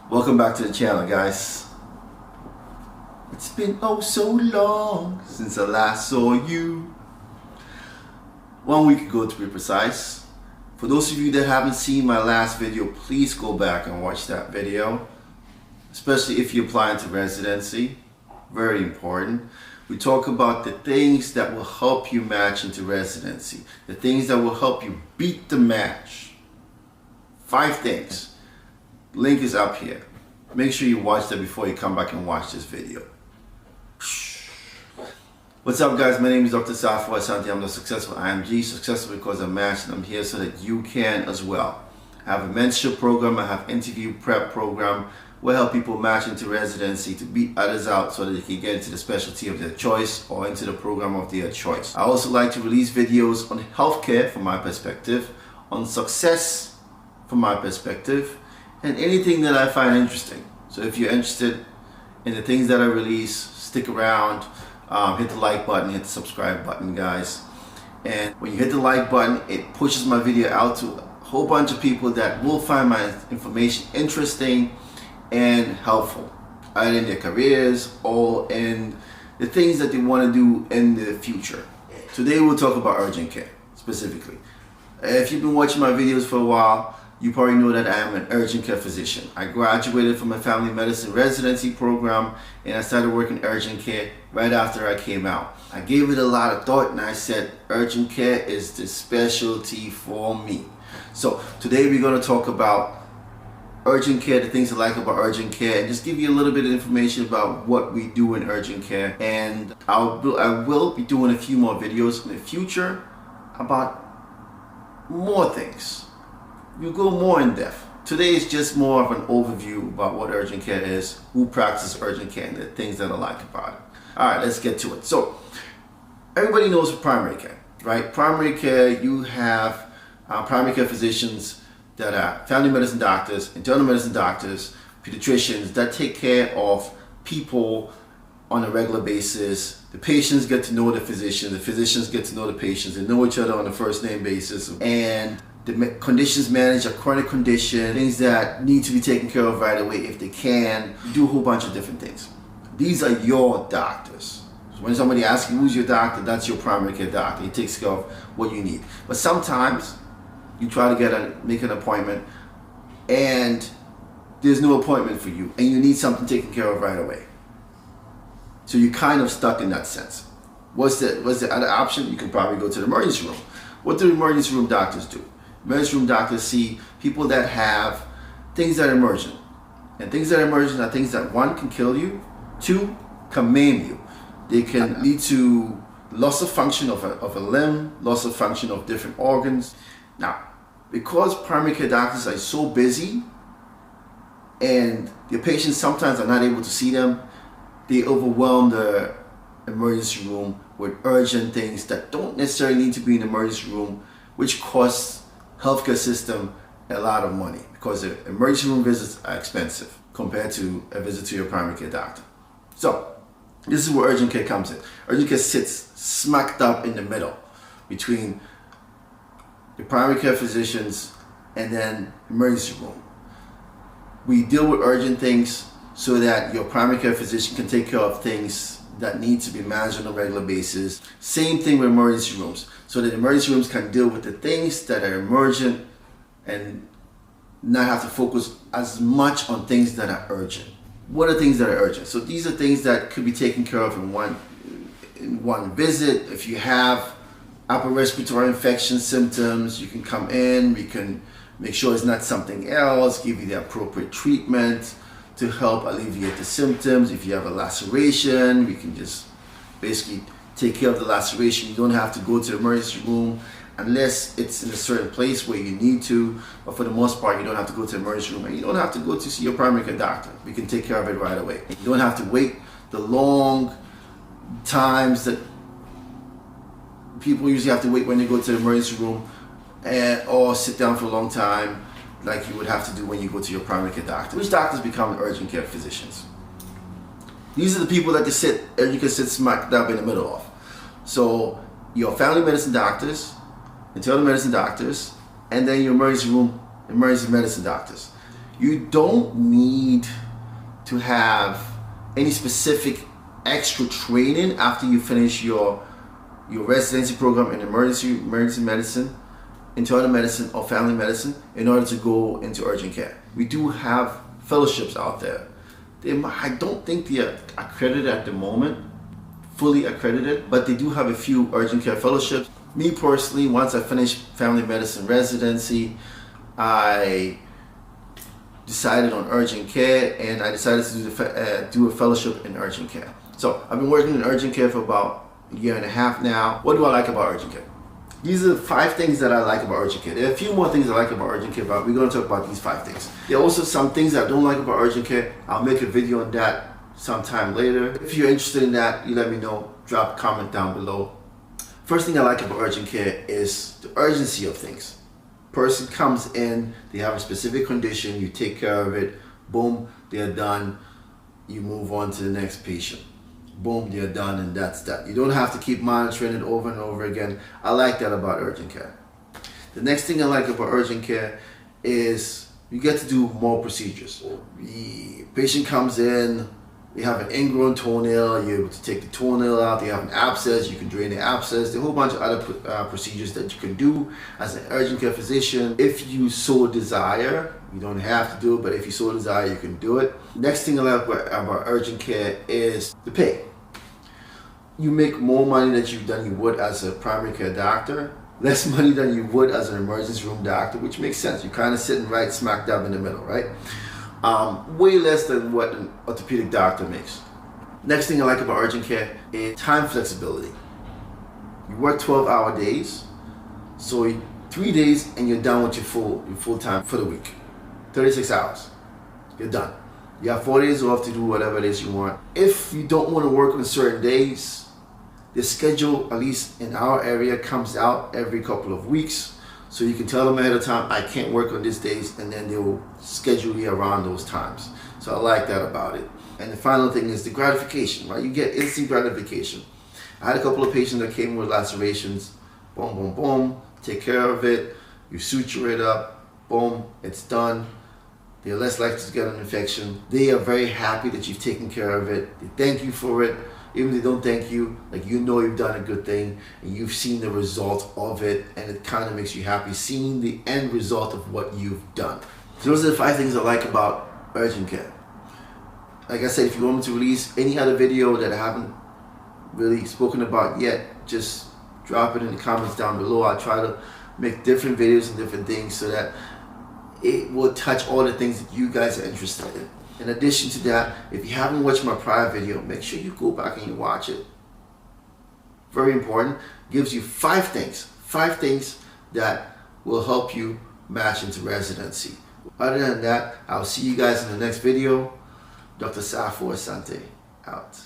Welcome back to the channel, guys. It's been oh so long since I last saw you. 1 week ago to be precise. For those of you that haven't seen my last video, please go back and watch that video. Especially if you're applying to residency. Very important. We talk about the things that will help you match into residency. The things that will help you beat the match. 5 things. Link is up here. Make sure you watch that before you come back and watch this video. What's up, guys? My name is Dr. Safo Asante. I'm the successful IMG, successful because I matched, and I'm here so that you can as well. I have a mentorship program, I have interview prep program. We'll help people match into residency to beat others out so that they can get into the specialty of their choice or into the program of their choice. I also like to release videos on healthcare from my perspective, on success from my perspective, and anything that I find interesting. So if you're interested in the things that I release, stick around, hit the like button, hit the subscribe button, guys. And when you hit the like button, it pushes my video out to a whole bunch of people that will find my information interesting and helpful, either in their careers or in the things that they want to do in the future. Today we'll talk about urgent care specifically. If you've been watching my videos for a while, you probably know that I am an urgent care physician. I graduated from a family medicine residency program and I started working urgent care right after I came out. I gave it a lot of thought and I said urgent care is the specialty for me. So today we're going to talk about urgent care, the things I like about urgent care, and just give you a little bit of information about what we do in urgent care. And I will be doing a few more videos in the future about more things. We'll go more in depth. Today is just more of an overview about what urgent care is, who practices urgent care, and the things that I like about it. Alright, let's get to it. So, everybody knows primary care, right? Primary care, you have primary care physicians that are family medicine doctors, internal medicine doctors, pediatricians that take care of people on a regular basis. The patients get to know the physicians get to know the patients, they know each other on a first name basis, and the conditions managed, a chronic condition, things that need to be taken care of right away if they can. You do a whole bunch of different things. These are your doctors. So when somebody asks you who's your doctor, that's your primary care doctor. He takes care of what you need. But sometimes you try to make an appointment and there's no appointment for you and you need something taken care of right away. So you're kind of stuck in that sense. What's the other option? You can probably go to the emergency room. What do emergency room doctors do? Emergency room doctors see people that have things that are emergent. And things that are emergent are things that, 1, can kill you, 2, can maim you. They can lead to loss of function of a limb, loss of function of different organs. Now, because primary care doctors are so busy and your patients sometimes are not able to see them, they overwhelm the emergency room with urgent things that don't necessarily need to be in the emergency room, which costs healthcare system a lot of money because the emergency room visits are expensive compared to a visit to your primary care doctor. So this is where urgent care comes in. Urgent care sits smack up in the middle between the primary care physicians and then emergency room. We deal with urgent things so that your primary care physician can take care of things that need to be managed on a regular basis. Same thing with emergency rooms, so that emergency rooms can deal with the things that are emergent and not have to focus as much on things that are urgent. What are things that are urgent? So these are things that could be taken care of in one visit. If you have upper respiratory infection symptoms, you can come in, we can make sure it's not something else, give you the appropriate treatment to help alleviate the symptoms. If you have a laceration, we can just basically take care of the laceration. You don't have to go to the emergency room unless it's in a certain place where you need to, but for the most part, you don't have to go to the emergency room, and you don't have to go to see your primary care doctor. We can take care of it right away. You don't have to wait the long times that people usually have to wait when they go to the emergency room, or sit down for a long time like you would have to do when you go to your primary care doctor. Which doctors become urgent care physicians? These are the people that urgent care sits smack dab in the middle of. So your family medicine doctors, internal medicine doctors, and then your emergency room emergency medicine doctors. You don't need to have any specific extra training after you finish your residency program in emergency medicine, internal medicine, or family medicine in order to go into urgent care. We do have fellowships out there. I don't think they are accredited at the moment, fully accredited, but they do have a few urgent care fellowships. Me personally, once I finished family medicine residency, I decided on urgent care, and I decided to do a fellowship in urgent care. So I've been working in urgent care for about a year and a half now. What do I like about urgent care? These are the 5 things that I like about urgent care. There are a few more things I like about urgent care, but we're going to talk about these 5 things. There are also some things I don't like about urgent care. I'll make a video on that sometime later. If you're interested in that, you let me know. Drop a comment down below. First thing I like about urgent care is the urgency of things. Person comes in, they have a specific condition, you take care of it, boom, they're done, you move on to the next patient. Boom, they're done, and that's that. You don't have to keep monitoring it over and over again. I like that about urgent care. The next thing I like about urgent care is you get to do more procedures. The patient comes in, they have an ingrown toenail, you're able to take the toenail out, they have an abscess, you can drain the abscess, there's a whole bunch of other procedures that you can do as an urgent care physician. If you so desire, you don't have to do it, but if you so desire, you can do it. Next thing I like about urgent care is the pay. You make more money than you would as a primary care doctor, less money than you would as an emergency room doctor, which makes sense. You're kind of sitting right smack dab in the middle, right? Way less than what an orthopedic doctor makes. Next thing I like about urgent care is time flexibility. You work 12-hour days, so 3 days and you're done with your full time for the week. 36 hours, you're done. You have 4 days off to do whatever it is you want. If you don't want to work on certain days, the schedule, at least in our area, comes out every couple of weeks. So you can tell them ahead of time, I can't work on these days, and then they will schedule you around those times. So I like that about it. And the final thing is the gratification, right? You get instant gratification. I had a couple of patients that came with lacerations, boom, boom, boom, take care of it, you suture it up, boom, it's done. They're less likely to get an infection. They are very happy that you've taken care of it. They thank you for it. Even if they don't thank you, like, you know you've done a good thing and you've seen the result of it, and it kind of makes you happy seeing the end result of what you've done. So those are the 5 things I like about urgent care. Like I said, if you want me to release any other video that I haven't really spoken about yet, just drop it in the comments down below. I'll try to make different videos and different things so that it will touch all the things that you guys are interested in. In addition to that, if you haven't watched my prior video, make sure you go back and you watch it. Very important. Gives you 5 things that will help you match into residency. Other than that, I'll see you guys in the next video. Dr. Safo Asante out.